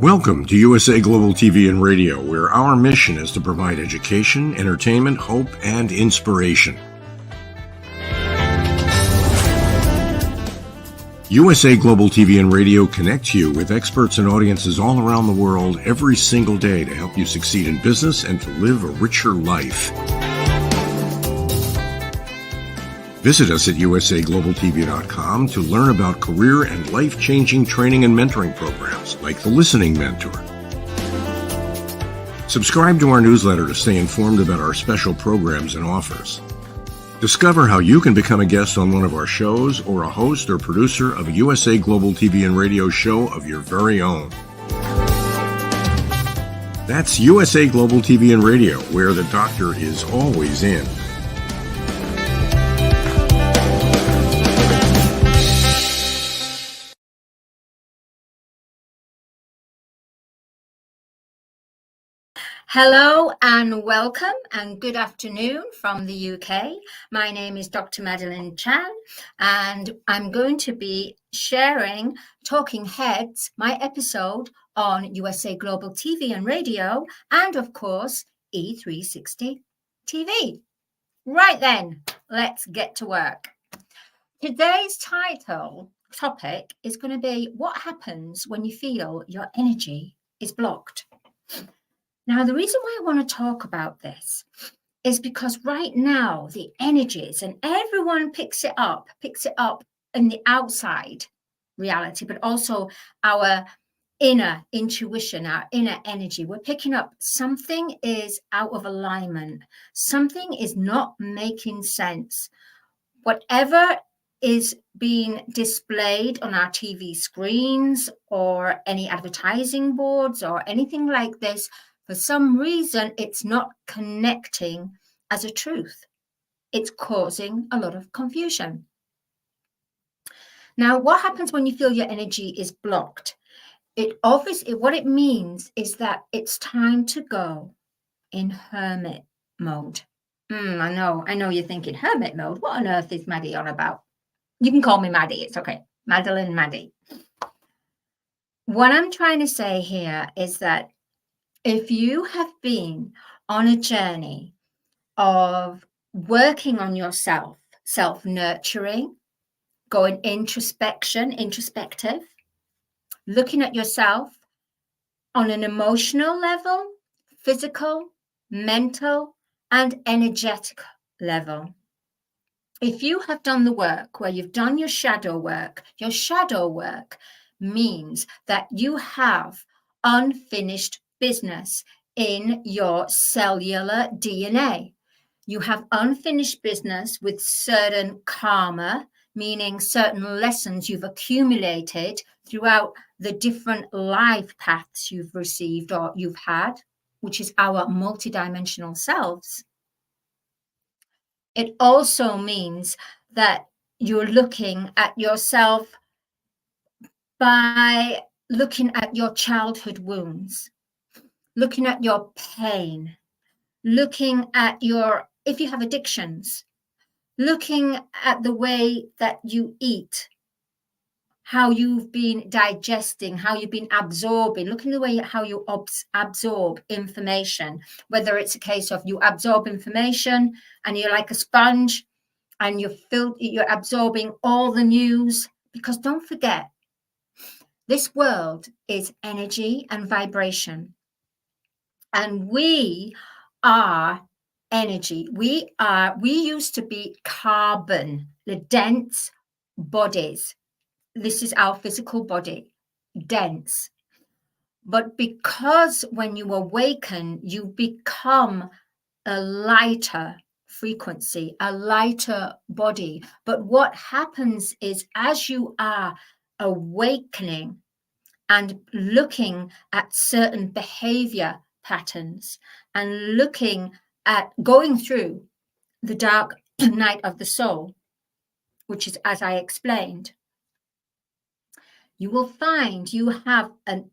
Welcome to USA Global TV and Radio, where our mission is to provide education, entertainment, hope, and inspiration. USA Global TV and Radio connects you with experts and audiences all around the world every single day to help you succeed in business and to live a richer life. Visit us at usaglobaltv.com to learn about career and life-changing training and mentoring programs like the Listening Mentor. Subscribe to our newsletter to stay informed about our special programs and offers. Discover how you can become a guest on one of our shows or a host or producer of a USA Global TV and Radio show of your very own. That's USA Global TV and Radio, where the doctor is always in. Hello and welcome and good afternoon from the UK. My name is Dr. Madalene Chan and I'm going to be sharing Talking Heads, my episode on USA Global TV and Radio and of course E360 TV. Right then, let's get to work. Today's topic is going to be what happens when you feel your energy is blocked. Now, the reason why I want to talk about this is because right now the energies and everyone picks it up in the outside reality, but also our inner intuition, our inner energy. We're picking up something is out of alignment. Something is not making sense. Whatever is being displayed on our TV screens or any advertising boards or anything like this, for some reason, it's not connecting as a truth. It's causing a lot of confusion. Now, what happens when you feel your energy is blocked? What it means is that it's time to go in hermit mode. I know you're thinking hermit mode. What on earth is Maddie on about? You can call me Maddie. It's okay. Madalene Maddie. What I'm trying to say here is that if you have been on a journey of working on yourself, self-nurturing, going introspective, looking at yourself on an emotional level, physical, mental, and energetic level. If you have done the work where you've done your shadow work means that you have unfinished business in your cellular DNA. You have unfinished business with certain karma, meaning certain lessons you've accumulated throughout the different life paths you've received or you've had, which is our multidimensional selves. It also means that you're looking at yourself by looking at your childhood wounds, looking at your pain, looking at if you have addictions, looking at the way that you eat, how you've been digesting, how you've been absorbing, looking at the way how you absorb information, whether it's a case of you absorb information and you're like a sponge and you're absorbing all the news, because don't forget, this world is energy and vibration. And we are energy. We used to be carbon, the dense bodies. This is our physical body, dense. But because when you awaken, you become a lighter frequency, a lighter body. But what happens is as you are awakening and looking at certain behavior patterns and looking at going through the dark night of the soul, which is as I explained, you will find you have an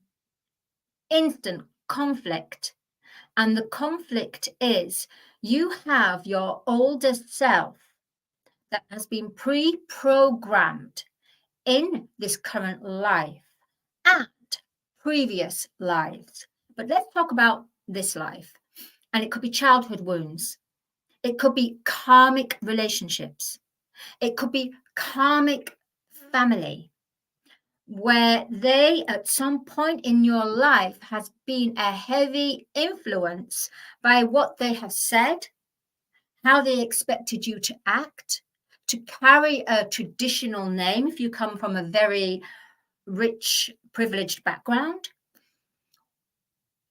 instant conflict. And the conflict is you have your older self that has been pre-programmed in this current life and previous lives. But let's talk about this life. And it could be childhood wounds. It could be karmic relationships. It could be karmic family, where they at some point in your life has been a heavy influence by what they have said, how they expected you to act, to carry a traditional name if you come from a very rich, privileged background,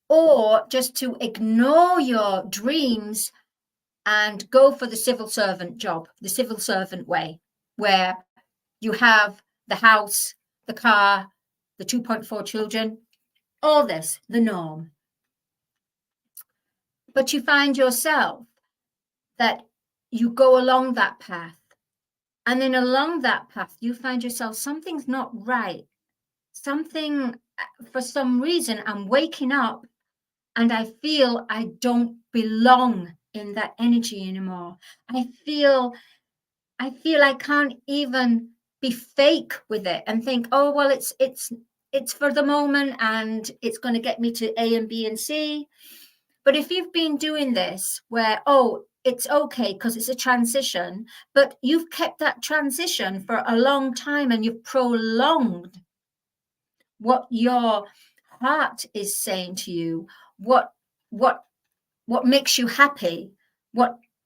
or just to ignore your dreams and go for the civil servant job, the civil servant way, where you have the house, the car, the 2.4 children, all this, the norm. But you find yourself that you go along that path, and then along that path, you find yourself, something's not right. Something, for some reason, I'm waking up and I feel I don't belong in that energy anymore. I feel I can't even be fake with it and think, oh, well, it's for the moment and it's going to get me to A and B and C. But if you've been doing this where, oh, it's okay because it's a transition, but you've kept that transition for a long time and you've prolonged what your heart is saying to you, what makes you happy,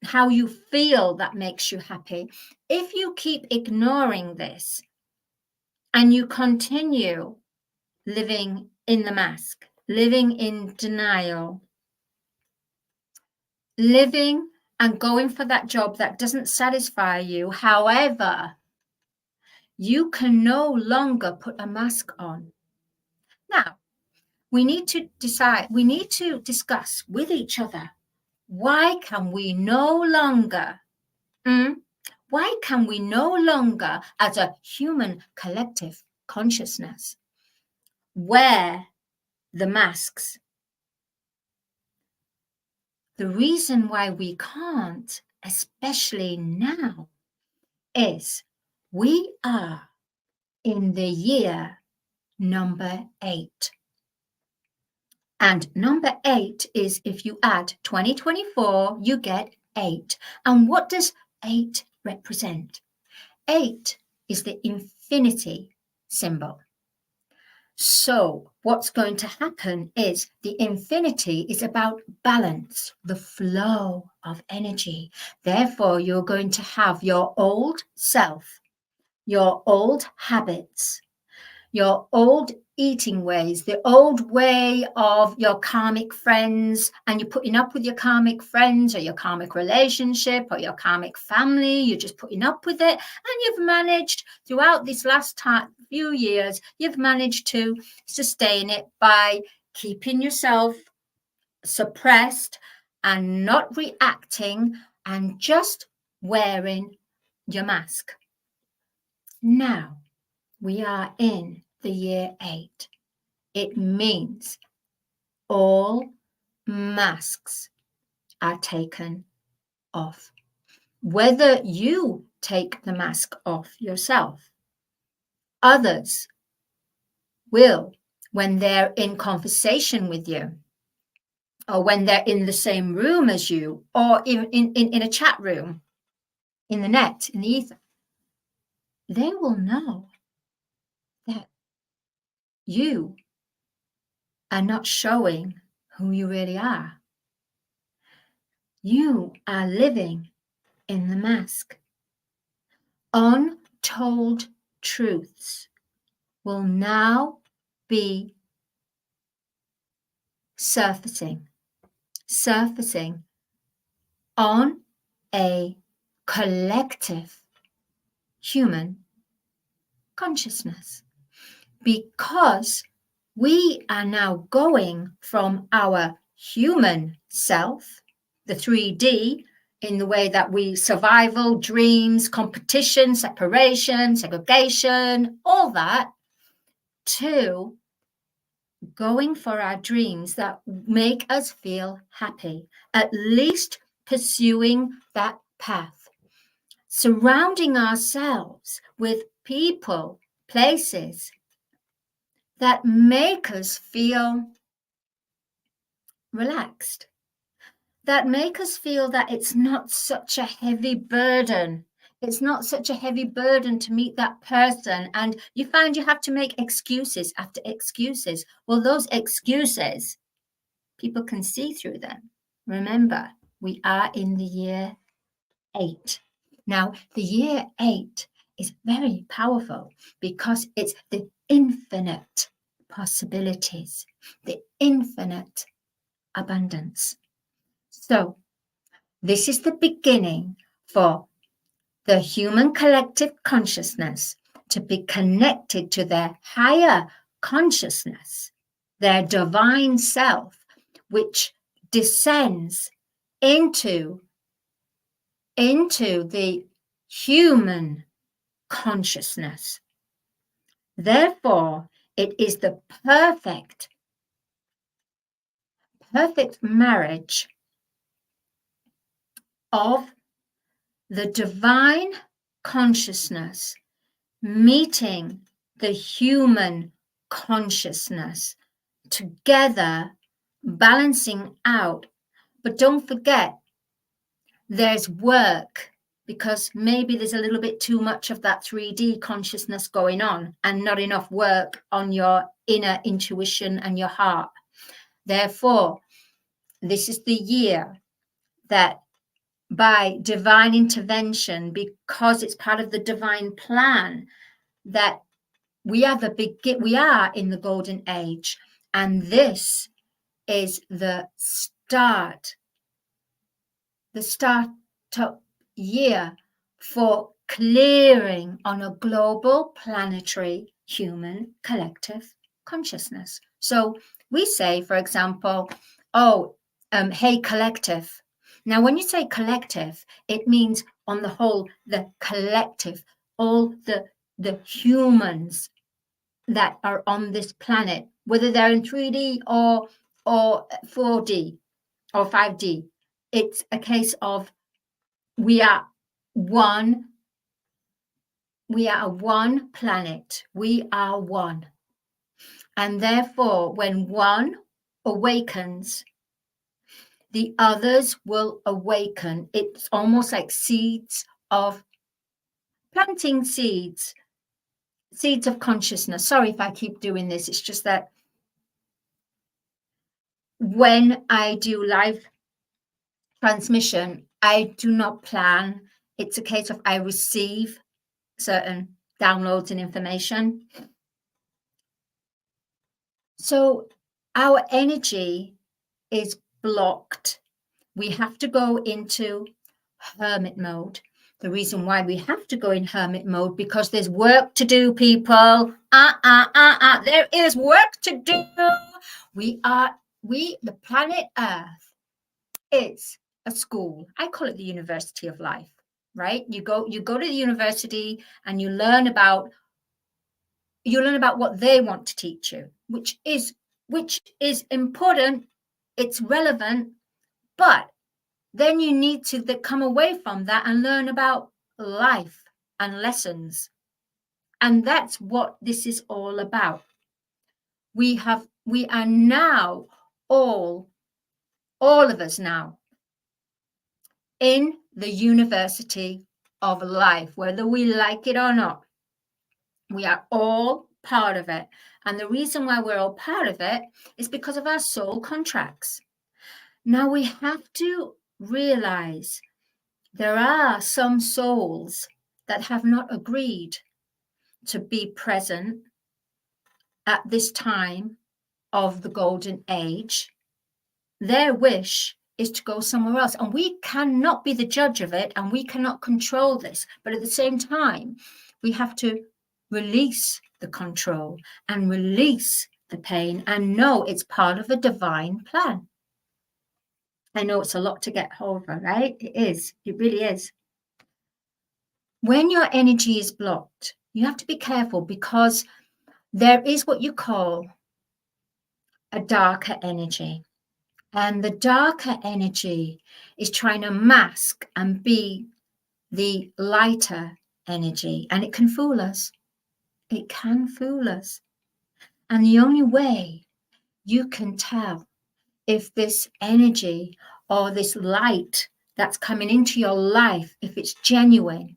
how you feel that makes you happy. If you keep ignoring this and you continue living in the mask, living in denial, living and going for that job that doesn't satisfy you, however, you can no longer put a mask on. Now, we need to discuss with each other, why can we no longer, as a human collective consciousness, wear the masks? The reason why we can't, especially now, is we are in the year number 8. And number 8 is, if you add 2024, you get 8. And what does 8 represent? 8 is the infinity symbol. So what's going to happen is the infinity is about balance, the flow of energy. Therefore, you're going to have your old self, your old habits, your old eating ways, the old way of your karmic friends, and you're putting up with your karmic friends or your karmic relationship or your karmic family. You're just putting up with it, and you've managed throughout this last few years, you've managed to sustain it by keeping yourself suppressed and not reacting and just wearing your mask. Now we are in the year 8. It means all masks are taken off. Whether you take the mask off yourself, others will, when they're in conversation with you, or when they're in the same room as you, or in a chat room, in the net, in the ether, they will know that you are not showing who you really are. You are living in the mask. Untold truths will now be surfacing on a collective human consciousness, because we are now going from our human self, the 3D, in the way that we survival, dreams, competition, separation, segregation, all that, to going for our dreams that make us feel happy, at least pursuing that path, surrounding ourselves with people, places, that make us feel relaxed, that make us feel that it's not such a heavy burden. It's not such a heavy burden to meet that person. And you find you have to make excuses after excuses. Well, those excuses, people can see through them. Remember, we are in the year 8. Now, the year 8 is very powerful because it's the infinite possibilities, the infinite abundance. So, this is the beginning for the human collective consciousness to be connected to their higher consciousness, their divine self, which descends into the human consciousness. Therefore, it is the perfect marriage of the divine consciousness meeting the human consciousness together, balancing out. But don't forget, there's work, because maybe there's a little bit too much of that 3D consciousness going on and not enough work on your inner intuition and your heart. Therefore, this is the year that by divine intervention, because it's part of the divine plan, that we are in the golden age, and this is the startup year for clearing on a global, planetary, human collective consciousness. So we say, for example, hey, collective. Now, when you say collective, it means on the whole, the collective, all the humans that are on this planet, whether they're in 3D or 4D or 5D. It's a case of we are one planet. We are one. And therefore, when one awakens, the others will awaken. It's almost like planting seeds of consciousness. Sorry if I keep doing this. It's just that when I do live transmission, I do not plan. It's a case of I receive certain downloads and information. So our energy is blocked. We have to go into hermit mode. The reason why we have to go in hermit mode, because there's work to do, people. There is work to do. The planet Earth is a school. I call it the University of Life, right? You go to the university and you learn about what they want to teach you, which is important. It's relevant, but then you need to come away from that and learn about life and lessons. And that's what this is all about. We are now all of us now in the University of Life, whether we like it or not. We are all part of it. And the reason why we're all part of it is because of our soul contracts. Now we have to realize there are some souls that have not agreed to be present at this time of the golden age. Their wish is to go somewhere else, and we cannot be the judge of it, and we cannot control this. But at the same time, we have to release the control and release the pain and know it's part of a divine plan. I know it's a lot to get hold of, right? It is. It really is. When your energy is blocked, you have to be careful, because there is what you call a darker energy. And the darker energy is trying to mask and be the lighter energy. And it can fool us. It can fool us. And the only way you can tell if this energy or this light that's coming into your life, if it's genuine,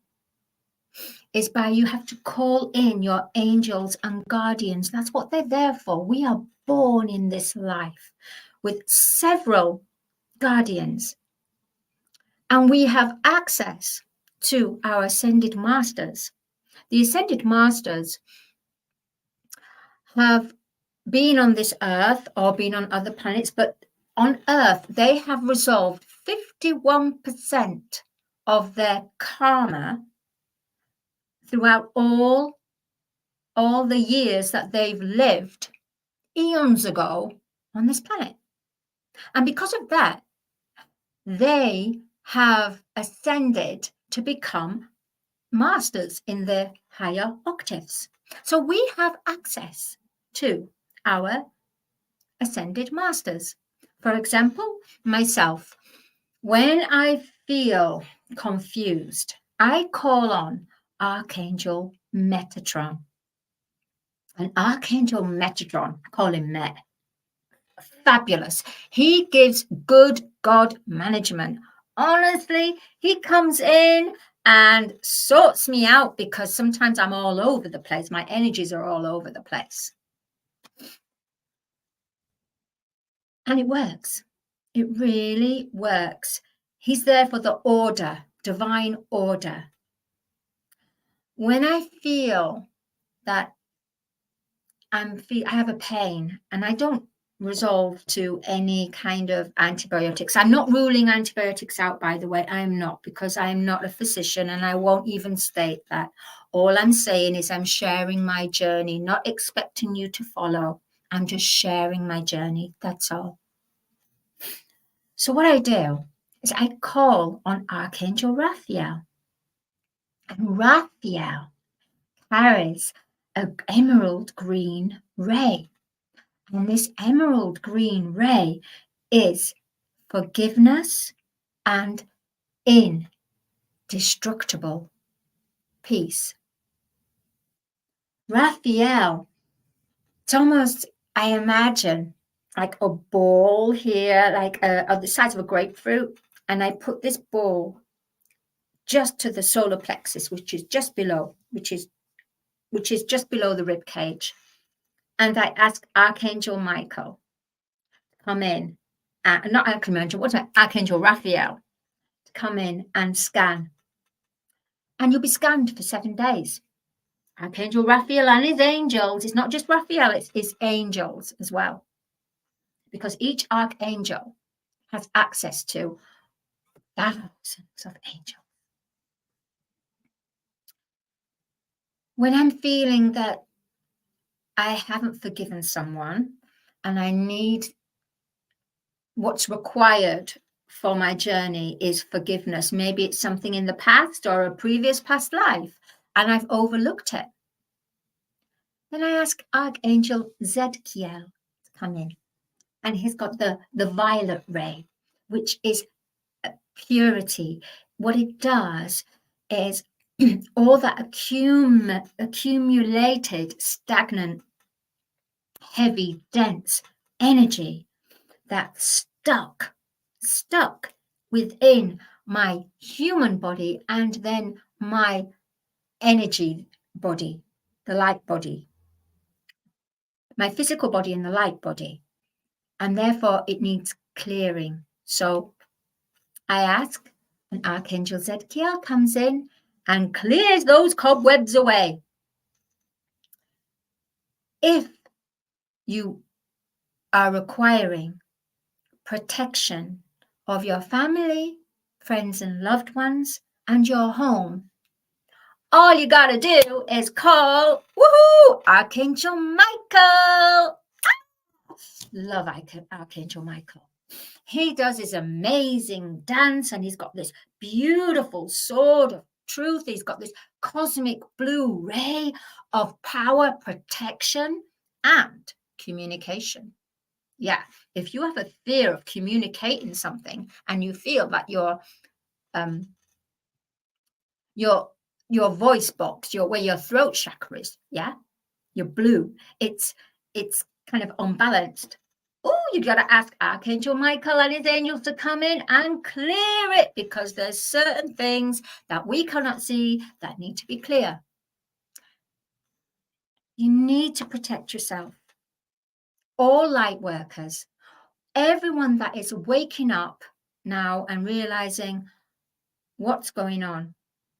is by you have to call in your angels and guardians. That's what they're there for. We are born in this life with several guardians, and we have access to our ascended masters. The ascended masters have been on this earth or been on other planets, but on earth they have resolved 51% of their karma throughout all the years that they've lived eons ago on this planet. And because of that, they have ascended to become masters in the higher octaves. So we have access to our ascended masters. For example, myself, when I feel confused, I call on Archangel Metatron. And Archangel Metatron, call him Met, fabulous. He gives good God management. Honestly, he comes in and sorts me out because sometimes I'm all over the place. My energies are all over the place. And it works. It really works. He's there for the order, divine order. When I feel that I have a pain and I don't resolve to any kind of antibiotics. I'm not ruling antibiotics out, by the way. I'm not, because I'm not a physician and I won't even state that. All I'm saying is I'm sharing my journey, not expecting you to follow. I'm just sharing my journey. That's all. So what I do is I call on Archangel Raphael. And Raphael carries an emerald green ray. And this emerald green ray is forgiveness and indestructible peace. Raphael, it's almost, I imagine, like a ball here, like of the size of a grapefruit. And I put this ball just to the solar plexus, which is just below, which is just below the rib cage. And I ask Archangel Michael to come in, not Archangel, what's that? Archangel Raphael to come in and scan. And you'll be scanned for 7 days. Archangel Raphael and his angels, it's not just Raphael, it's his angels as well. Because each archangel has access to thousands of angels. When I'm feeling that I haven't forgiven someone and I need, what's required for my journey is forgiveness. Maybe it's something in the past or a previous past life and I've overlooked it. Then I ask Archangel Zadkiel to come in. And he's got the violet ray, which is purity. What it does is all that accumulated, stagnant, heavy, dense energy that's stuck within my human body and then my energy body, the light body, my physical body and the light body. And therefore it needs clearing. So I ask, and Archangel Zadkiel comes in and clears those cobwebs away. If you are requiring protection of your family, friends and loved ones, and your home, all you got to do is call, woohoo, Archangel Michael. Love Archangel Michael. He does his amazing dance and he's got this beautiful sword of truth. He's got this cosmic blue ray of power, protection, and communication. Yeah, if you have a fear of communicating something and you feel that your voice box, where your throat chakra is, yeah, your blue, it's it's kind of unbalanced. Oh, you got to ask Archangel Michael and his angels to come in and clear it, because there's certain things that we cannot see that need to be clear. You need to protect yourself. All light workers, everyone that is waking up now and realizing what's going on.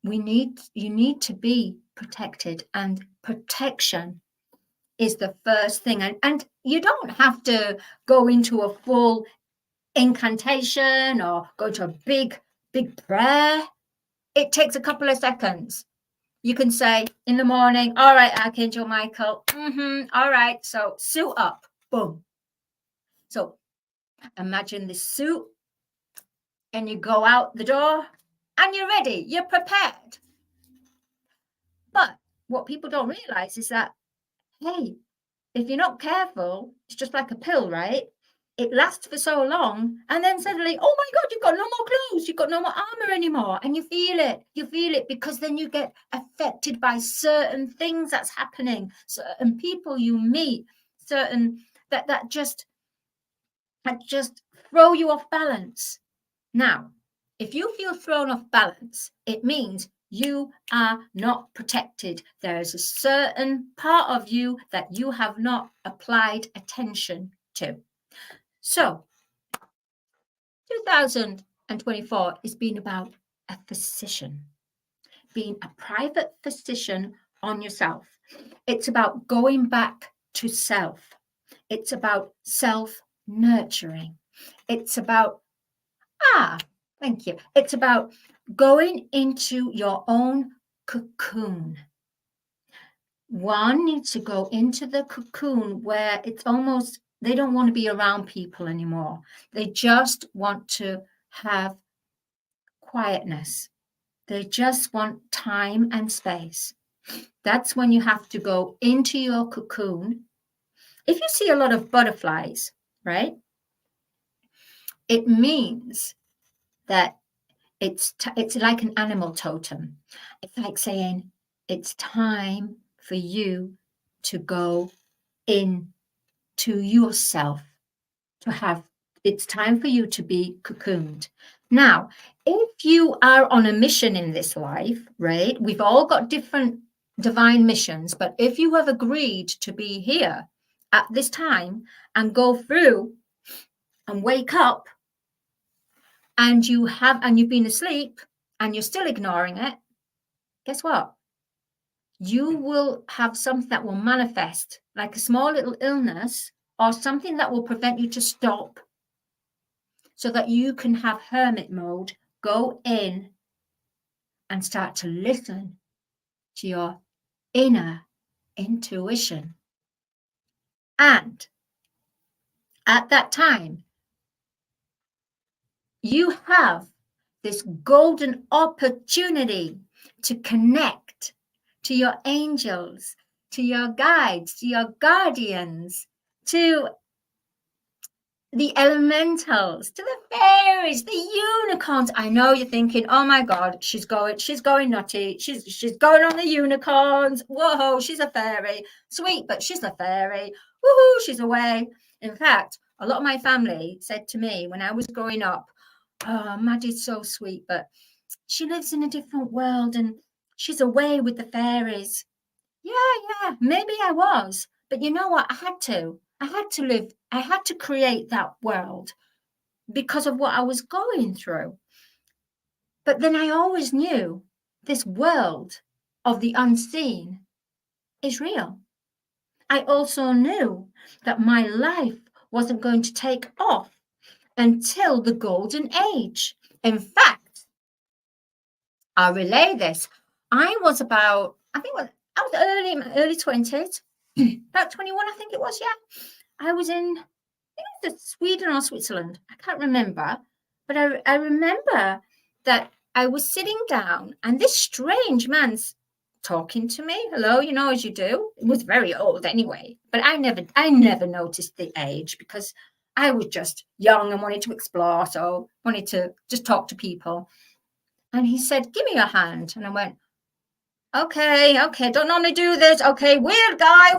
You need to be protected, and protection is the first thing. And you don't have to go into a full incantation or go to a big prayer. It takes a couple of seconds. You can say in the morning, all right, Archangel Michael, all right, so suit up, boom. So imagine this suit, and you go out the door and you're ready, you're prepared. But what people don't realize is that, hey, if you're not careful, it's just like a pill, right? It lasts for so long, and then suddenly, oh my God, you've got no more clothes, you've got no more armor anymore. And you feel it because then you get affected by certain things that's happening, certain people you meet, certain that just throw you off balance. Now, if you feel thrown off balance, it means you are not protected. There is a certain part of you that you have not applied attention to. So 2024 is being about a physician, being a private physician on yourself. It's about going back to self. It's about self-nurturing. It's about, thank you. It's about going into your own cocoon. One needs to go into the cocoon where it's almost, they don't want to be around people anymore. They just want to have quietness. They just want time and space. That's when you have to go into your cocoon. If you see a lot of butterflies, right, it means that it's like an animal totem. It's like saying it's time for you to go into yourself, it's time for you to be cocooned. Now, if you are on a mission in this life, right, we've all got different divine missions, but if you have agreed to be here at this time and go through and wake up, and you've been asleep and you're still ignoring it, guess what? You will have something that will manifest, like a small little illness or something that will prevent you to stop, so that you can have hermit mode, go in and start to listen to your inner intuition. And at that time, you have this golden opportunity to connect to your angels, to your guides, to your guardians, to the elementals, to the fairies, the unicorns. I know you're thinking, oh my God, she's going nutty. She's going on the unicorns. Whoa, she's a fairy. Sweet, but she's a fairy. Woohoo, she's away. In fact, a lot of my family said to me when I was growing up, oh, Maddie's so sweet, but she lives in a different world and she's away with the fairies. Yeah, maybe I was. But you know what? I had to live. I had to create that world because of what I was going through. But then I always knew this world of the unseen is real. I also knew that my life wasn't going to take off until the golden age. In fact, I'll relay this. I was about, I was early 20s, about 21, I think it was, yeah. I was in, I think it was Sweden or Switzerland. I can't remember. But I remember that I was sitting down and this strange man's talking to me. Hello, you know, as you do. It was very old anyway. But I never noticed the age because I was just young and wanted to explore. So wanted to just talk to people. And he said, give me your hand. And I went, okay, don't normally do this. Okay, weird guy.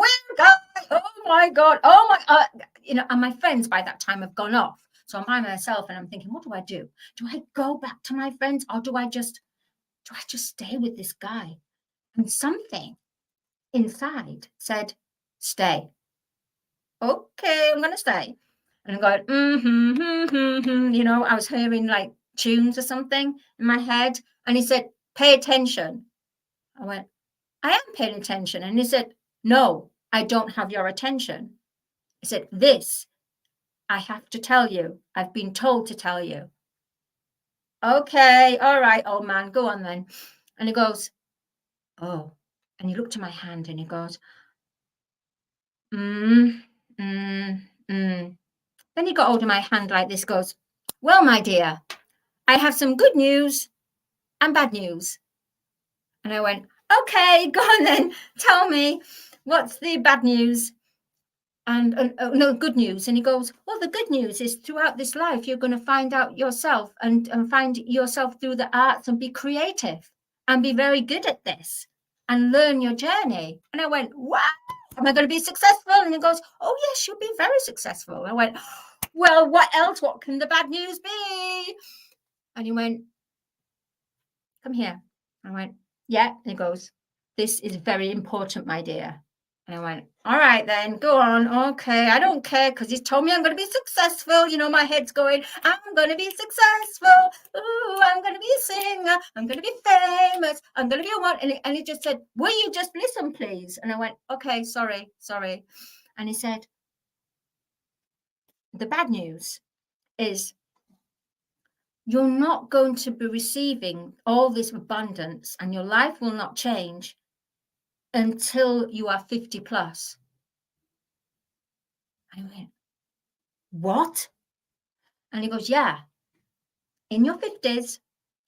Oh my God, oh my, you know, and my friends by that time have gone off. So I'm by myself and I'm thinking, what do I do? Do I go back to my friends or do I just stay with this guy? And something inside said, stay. Okay, I'm going to stay. And I'm going, you know, I was hearing like tunes or something in my head. And he said, pay attention. I went, I am paying attention. And he said, no, I don't have your attention. He said, this, I have to tell you. I've been told to tell you. Okay, all right, old man, go on then. And he goes, oh. And he looked at my hand and he goes, Then he got hold of my hand like this, goes, well, my dear, I have some good news and bad news. And I went, okay, go on then, tell me, what's the bad news? And no, good news. And he goes, well, the good news is throughout this life, you're going to find out yourself and find yourself through the arts and be creative and be very good at this and learn your journey. And I went, wow, am I going to be successful? And he goes, oh, yes, you'll be very successful. And I went, well, what else? What can the bad news be? And he went, come here. I went, yeah. And he goes, this is very important, my dear. And I went, all right, then, go on. Okay, I don't care because he's told me I'm going to be successful. You know, my head's going, I'm going to be successful. Ooh, I'm going to be a singer. I'm going to be famous. I'm going to be a one. And he just said, will you just listen, please? And I went, okay, sorry. And he said, the bad news is you're not going to be receiving all this abundance and your life will not change until you are 50 plus. I went, what? And he goes, yeah, in your 50s,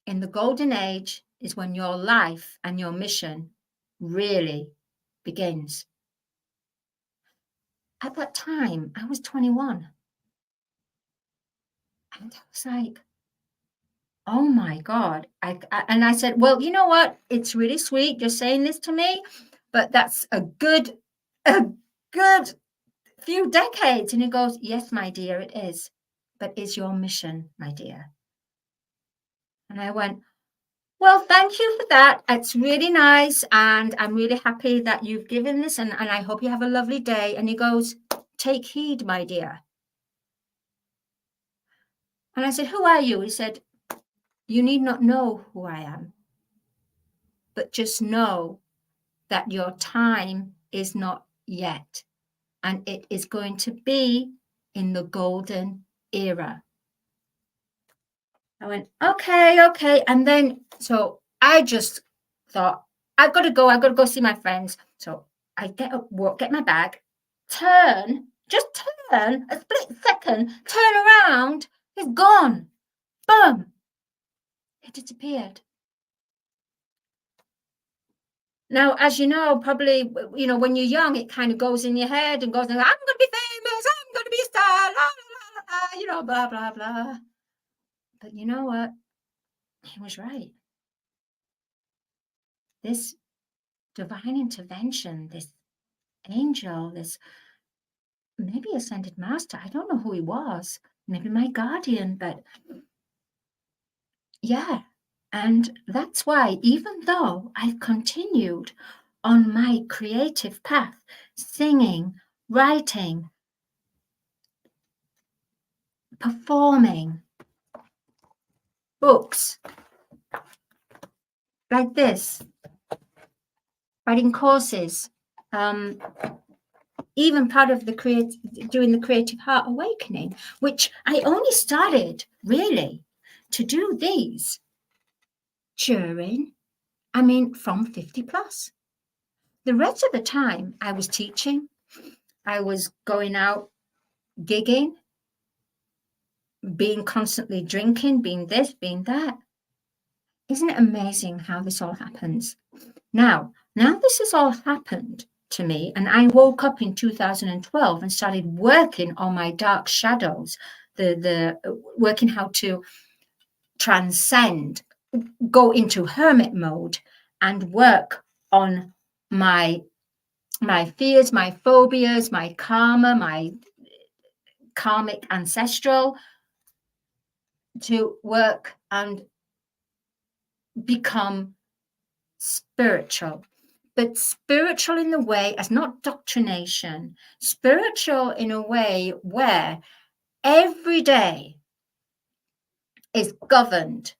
in the golden age, is when your life and your mission really begins. At that time, I was 21. And I was like, oh my God. And I said, well, you know what? It's really sweet you're saying this to me, but that's a good few decades. And he goes, yes, my dear, it is. But is your mission, my dear? And I went, well, thank you for that. It's really nice. And I'm really happy that you've given this. And I hope you have a lovely day. And he goes, take heed, my dear. And I said, who are you? He said, you need not know who I am, but just know that your time is not yet. And it is going to be in the golden era. I went, okay. And then, so I just thought, I've got to go see my friends. So I get up, walk, get my bag, just turn, a split second, turn around, he's gone. Boom. It disappeared. Now, as you know, probably, you know, when you're young, it kind of goes in your head and goes, I'm going to be famous, I'm going to be a star, la, la, la, la, you know, blah, blah, blah. But you know what? He was right. This divine intervention, this angel, this maybe ascended master, I don't know who he was, maybe my guardian, but yeah. And that's why, even though I've continued on my creative path, singing, writing, performing, books like this, writing courses, even part of doing the Creative Heart Awakening, which I only started really to do these from 50 plus. The rest of the time I was teaching, I was going out gigging, being constantly drinking, being this, being that. Isn't it amazing how this all happens? Now this has all happened to me, and I woke up in 2012 and started working on my dark shadows, the working how to transcend, go into hermit mode and work on my my fears, my phobias, my karma, my karmic ancestral, to work and become spiritual. But spiritual in the way as not doctrination, spiritual in a way where every day is governed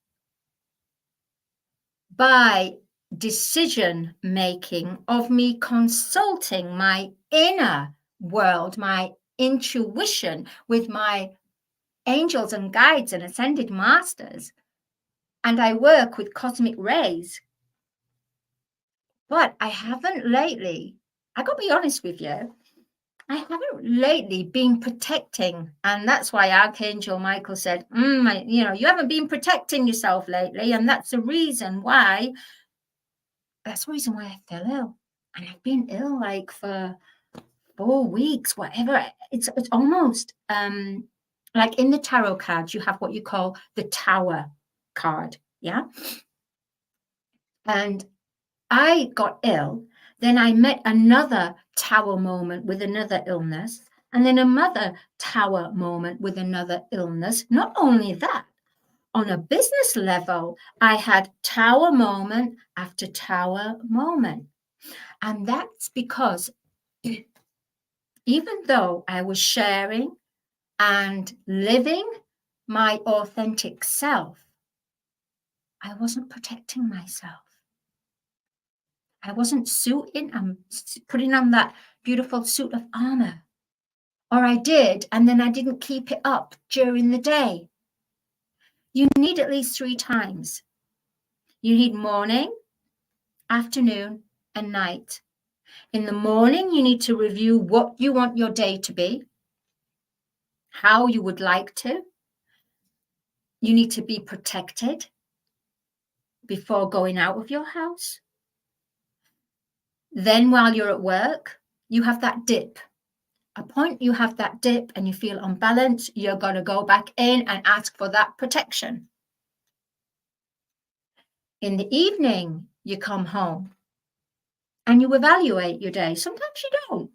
by decision making of me consulting my inner world, my intuition with my angels and guides and ascended masters. And I work with cosmic rays. But I haven't lately, I got to be honest with you, I haven't lately been protecting. And that's why Archangel Michael said, you haven't been protecting yourself lately. And that's the reason why I fell ill. And I've been ill like for 4 weeks, whatever. It's almost like in the tarot cards, you have what you call the Tower card. Yeah. And I got ill. Then I met another Tower moment with another illness. And then another Tower moment with another illness. Not only that, on a business level, I had Tower moment after Tower moment. And that's because even though I was sharing and living my authentic self, I wasn't protecting myself. I wasn't putting on that beautiful suit of armor. Or I did, and then I didn't keep it up during the day. You need at least 3 times. You need morning, afternoon, and night. In the morning, you need to review what you want your day to be, how you would like to. You need to be protected before going out of your house. Then while you're at work, you have that dip. A point you have that dip and you feel unbalanced, you're going to go back in and ask for that protection. In the evening, you come home and you evaluate your day. Sometimes you don't,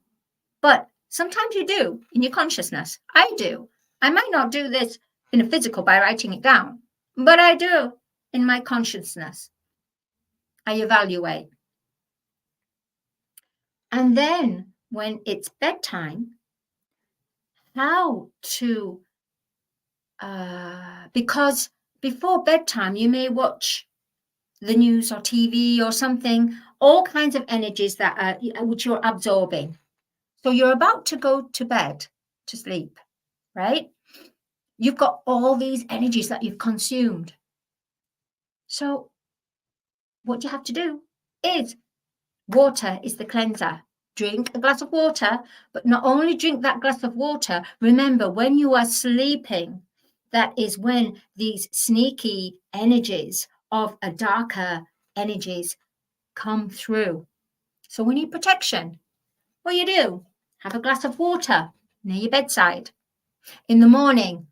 but sometimes you do in your consciousness. I do. I might not do this in a physical by writing it down, but I do in my consciousness. I evaluate. And then when it's bedtime, how to, because before bedtime, you may watch the news or TV or something, all kinds of energies that are, which you're absorbing. So you're about to go to bed to sleep, right? You've got all these energies that you've consumed. So what you have to do is water is the cleanser. Drink a glass of water, but not only drink that glass of water, remember when you are sleeping, that is when these sneaky energies of a darker energies come through. So we need protection. What do you do? Have a glass of water near your bedside. In the morning,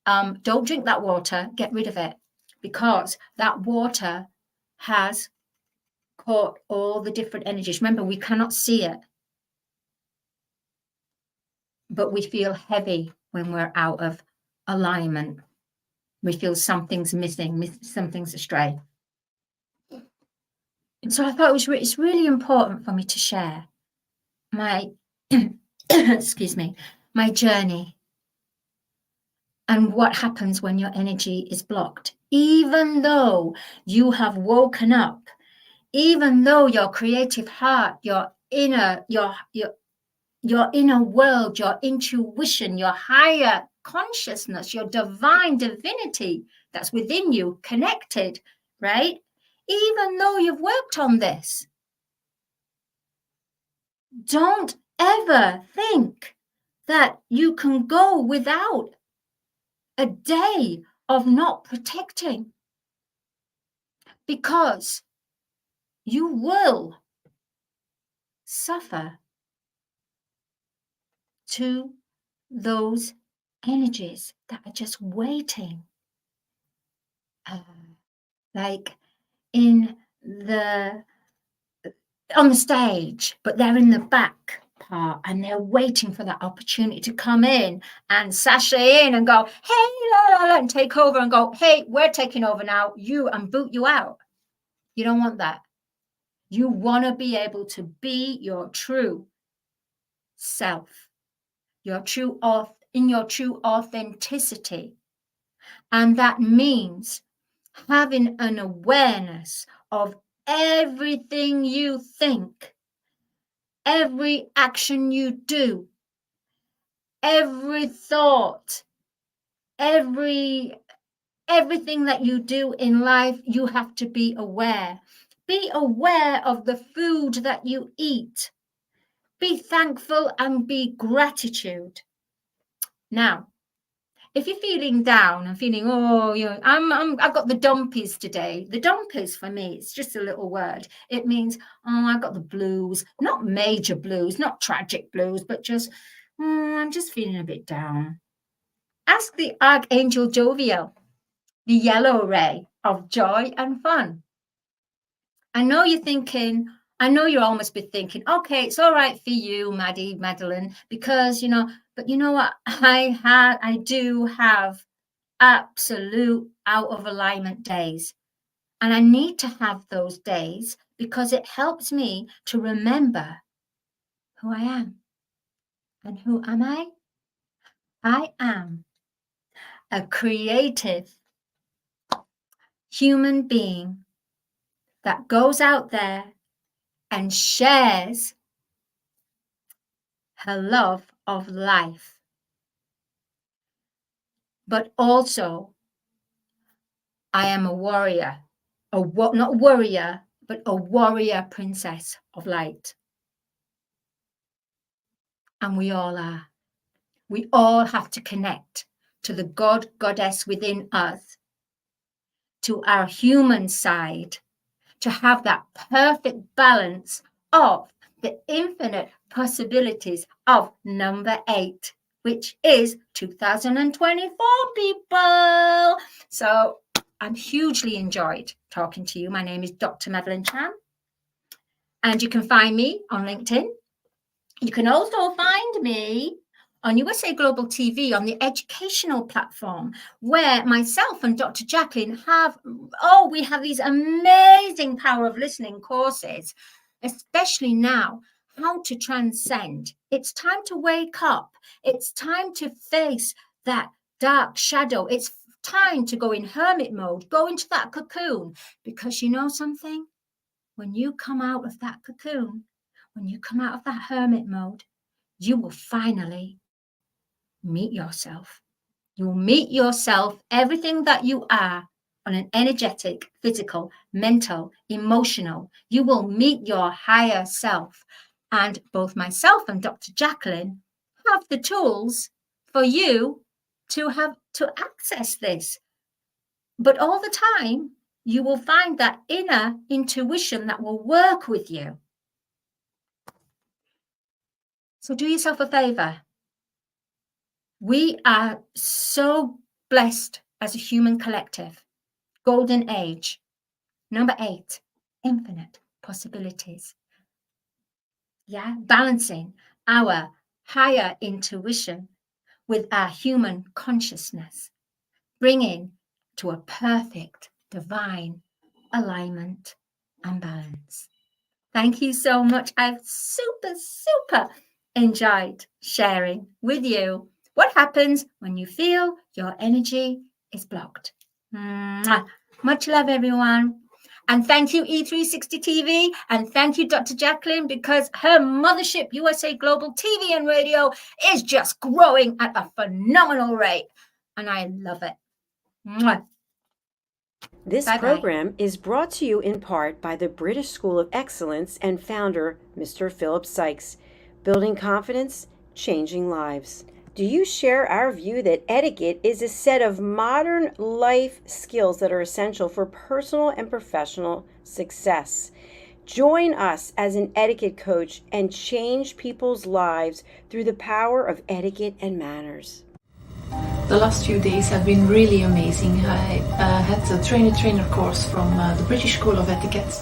don't drink that water, get rid of it, because that water has caught all the different energies. Remember, we cannot see it, but we feel heavy when we're out of alignment. We feel something's missing, something's astray. And so I thought it's really important for me to share my, excuse me, my journey and what happens when your energy is blocked. Even though you have woken up, even though your creative heart, your inner world, your intuition, your higher consciousness, your divine divinity that's within you, connected, right? Even though you've worked on this, don't ever think that you can go without a day of not protecting, because you will suffer to those energies that are just waiting. Like in the on the stage, but they're in the back part and they're waiting for that opportunity to come in and sashay in and go, hey, la, la, la, and take over and go, hey, we're taking over now, and boot you out. You don't want that. You want to be able to be your true self, in your true authenticity. And that means having an awareness of everything you think, every action you do, every thought, everything that you do in life. You have to be aware. Be aware of the food that you eat. Be thankful and be gratitude. Now, if you're feeling down and feeling, oh, I've got the dumpies today. The dumpies for me, it's just a little word. It means, oh, I've got the blues, not major blues, not tragic blues, but just, I'm just feeling a bit down. Ask the Archangel Jovial, the yellow ray of joy and fun. I know you're almost be thinking, okay, it's all right for you, Madalene, because, but you know what? I do have absolute out of alignment days. And I need to have those days because it helps me to remember who I am. And who am I? I am a creative human being that goes out there and shares her love of life. But also, I am a warrior, not warrior, but a warrior princess of light. And we all are. We all have to connect to the goddess within us, to our human side, to have that perfect balance of the infinite possibilities of number 8, which is 2024, people. So I'm hugely enjoyed talking to you. My name is Dr. Madalene Chan, and you can find me on LinkedIn. You can also find me on USA Global TV on the educational platform, where myself and Dr. Jacqueline we have these amazing power of listening courses, especially now, how to transcend. It's time to wake up. It's time to face that dark shadow. It's time to go in hermit mode, go into that cocoon, because you know something? When you come out of that cocoon, when you come out of that hermit mode, you will finally meet yourself. You'll meet yourself, everything that you are, on an energetic, physical, mental, emotional. You will meet your higher self. And both myself and Dr. Jacqueline have the tools for you to access this. But all the time, you will find that inner intuition that will work with you. So do yourself a favor. We are so blessed as a human collective. Golden age. Number 8, infinite possibilities. Yeah, balancing our higher intuition with our human consciousness, bringing to a perfect divine alignment and balance. Thank you so much. I've super enjoyed sharing with you what happens when you feel your energy is blocked. Much love, everyone. And thank you, E360 TV. And thank you, Dr. Jacqueline, because her mothership, USA Global TV and Radio, is just growing at a phenomenal rate. And I love it. Mwah. This program is brought to you in part by the British School of Excellence and founder, Mr. Philip Sykes. Building confidence, changing lives. Do you share our view that etiquette is a set of modern life skills that are essential for personal and professional success? Join us as an etiquette coach and change people's lives through the power of etiquette and manners. The last few days have been really amazing. I had a trainer course from the British School of Etiquette.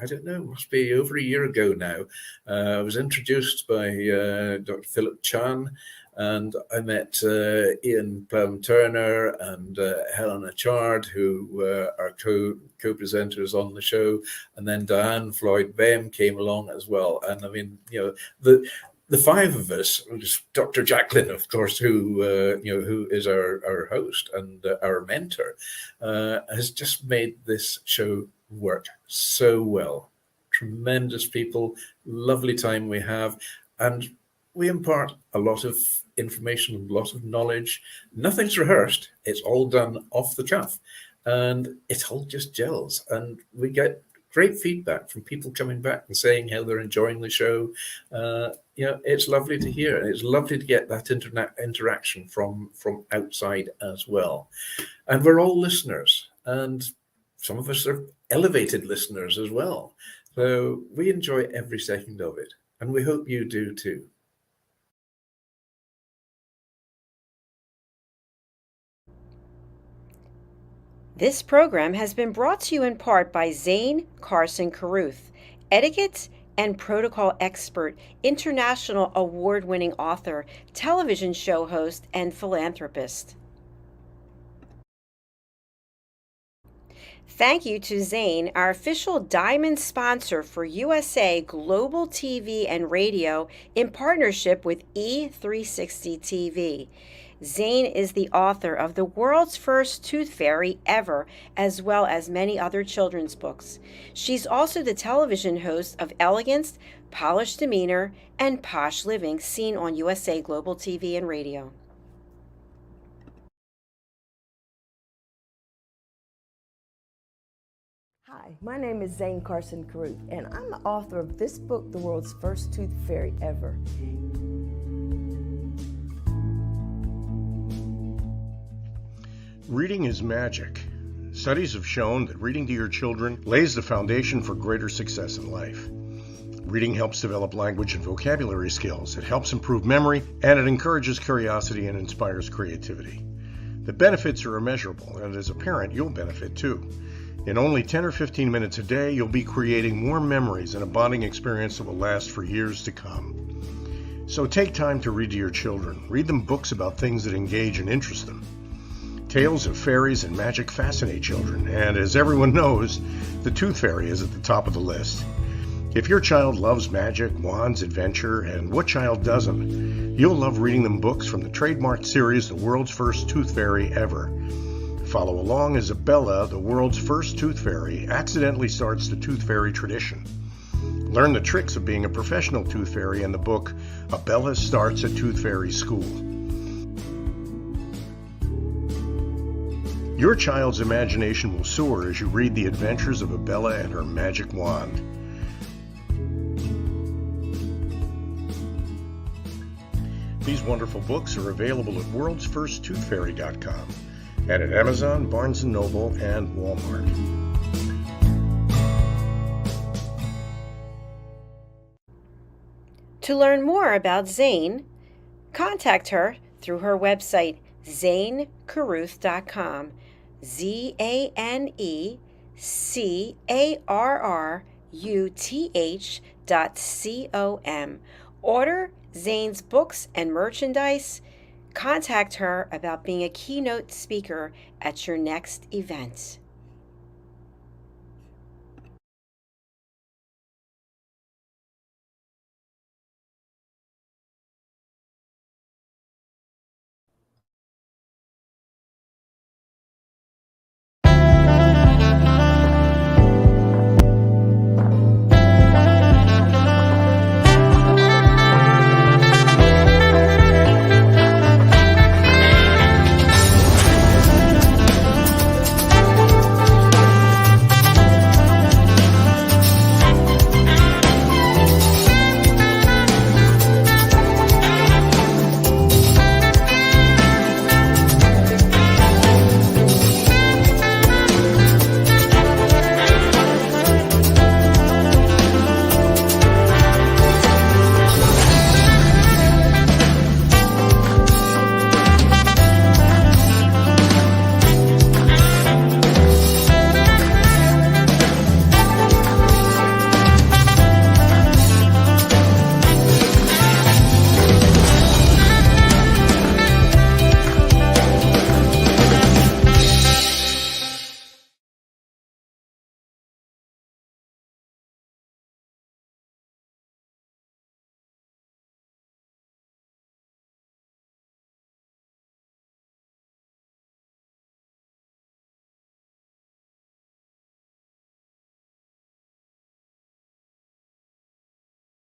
I don't know, must be over a year ago now. I was introduced by Dr. Philip Chan, and I met Ian Plum-Turner and Helena Chard, who are co-presenters on the show, and then Diane Floyd-Bem came along as well. And I mean, the five of us, Dr. Jacqueline, of course, who is our host and our mentor, has just made this show work so well. Tremendous people, lovely time we have, and we impart a lot of information, a lot of knowledge. Nothing's rehearsed, it's all done off the cuff, and it all just gels, and we get great feedback from people coming back and saying how they're enjoying the show. It's lovely to hear, and it's lovely to get that interaction from outside as well. And we're all listeners, and some of us are elevated listeners as well. So we enjoy every second of it, and we hope you do too. This program has been brought to you in part by Zane Carson Carruth, etiquette and protocol expert, international award-winning author, television show host, and philanthropist. Thank you to Zane, our official diamond sponsor for USA Global TV and Radio in partnership with E360 TV. Zane is the author of The World's First Tooth Fairy Ever, as well as many other children's books. She's also the television host of Elegance, Polished Demeanor, and Posh Living, seen on USA Global TV and Radio. Hi, my name is Zane Carson Carruth, and I'm the author of this book, The World's First Tooth Fairy Ever. Reading is magic. Studies have shown that reading to your children lays the foundation for greater success in life. Reading helps develop language and vocabulary skills. It helps improve memory, and it encourages curiosity and inspires creativity. The benefits are immeasurable, and as a parent, you'll benefit too. In only 10 or 15 minutes a day, you'll be creating more memories and a bonding experience that will last for years to come. So take time to read to your children. Read them books about things that engage and interest them. Tales of fairies and magic fascinate children, and as everyone knows, the Tooth Fairy is at the top of the list. If your child loves magic, wands, adventure, and what child doesn't, you'll love reading them books from the trademarked series The World's First Tooth Fairy Ever. Follow along as Abella, the world's first tooth fairy, accidentally starts the tooth fairy tradition. Learn the tricks of being a professional tooth fairy in the book Abella Starts a Tooth Fairy School. Your child's imagination will soar as you read the adventures of Abella and her magic wand. These wonderful books are available at worldsfirsttoothfairy.com and at Amazon, Barnes & Noble, and Walmart. To learn more about Zane, contact her through her website, zanecarruth.com, ZANECARRUTH.com. Order Zane's books and merchandise. Contact her about being a keynote speaker at your next event.